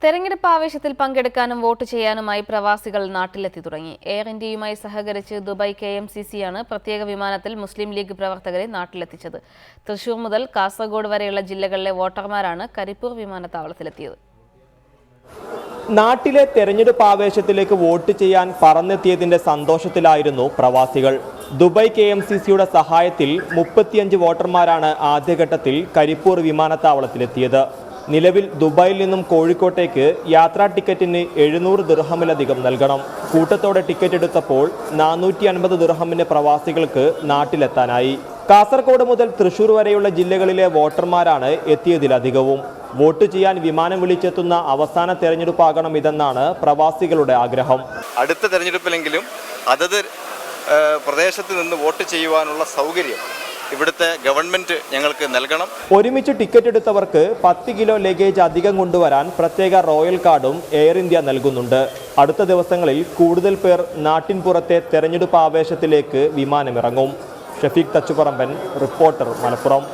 തെരഞ്ഞെടുപ്പ് ആവേശത്തിൽ പങ്കെടുക്കാനും വോട്ട് ചെയ്യാനുമായി പ്രവാസികൾ നാട്ടിലെത്തി തുടങ്ങി. എയർ ഇന്ത്യയുമായി സഹകരിച്ച് ദുബായ് KMCC-യാണ് പ്രത്യേക വിമാനത്തിൽ മുസ്ലിം ലീഗ് പ്രവർത്തകരെ നാട്ടിലെത്തിച്ചത്. തൃശൂർ മുതൽ കാസർഗോഡ് വരെയുള്ള ജില്ലകളിലെ വോട്ടർമാരാണ് കരിപ്പൂർ വിമാനത്താവളത്തിലെത്തിയത്. നാട്ടിലെ തെരഞ്ഞെടുപ്പ് ആവേശത്തിലേക്ക് വോട്ട് ചെയ്യാൻ പറന്നെത്തിയതിന്റെ സന്തോഷത്തിലായിരുന്നു പ്രവാസികൾ. ദുബായ് KMCC-യുടെ സഹായത്തിൽ 35 വോട്ടർമാരാണ് ആദ്യഘട്ടത്തിൽ കരിപ്പൂർ വിമാനത്താവളത്തിലെത്തിയത്. നിലവിൽ ദുബായിൽ നിന്നും കോഴിക്കോട്ടേക്ക് യാത്രാ ടിക്കറ്റിന് 700 ദിർഹമിലധികം നൽകണം. കൂട്ടത്തോടെ ടിക്കറ്റ് എടുത്തപ്പോൾ 450 ദിർഹമിന് പ്രവാസികൾക്ക് നാട്ടിലെത്താനായി. കാസർഗോഡ് മുതൽ തൃശൂർ വരെയുള്ള ജില്ലകളിലെ വോട്ടർമാരാണ് എത്തിയതിലധികവും. വോട്ട് ചെയ്യാൻ വിമാനം വിളിച്ചെത്തുന്ന അവസാന തെരഞ്ഞെടുപ്പാകണം ഇതെന്നാണ് പ്രവാസികളുടെ ആഗ്രഹം. അടുത്ത തെരഞ്ഞെടുപ്പിലെങ്കിലും അതത് പ്രദേശത്ത് നിന്ന് വോട്ട് ചെയ്യുവാനുള്ള സൗകര്യം ഇവിടുത്തെ ഗവൺമെന്റ് ഞങ്ങൾക്ക് നൽകണം. ഒരുമിച്ച് ടിക്കറ്റ് എടുത്തവർക്ക് 10 കിലോ ലഗേജ് അധികം കൊണ്ടുവരാൻ പ്രത്യേക റോയൽ കാർഡും എയർ ഇന്ത്യ നൽകുന്നുണ്ട്. അടുത്ത ദിവസങ്ങളിൽ കൂടുതൽ പേർ നാട്ടിൻ പുറത്തെ തെരഞ്ഞെടുപ്പ് ആവേശത്തിലേക്ക് വിമാനമിറങ്ങും. ഷഫീഖ് തച്ചുപറമ്പൻ, റിപ്പോർട്ടർ, മലപ്പുറം.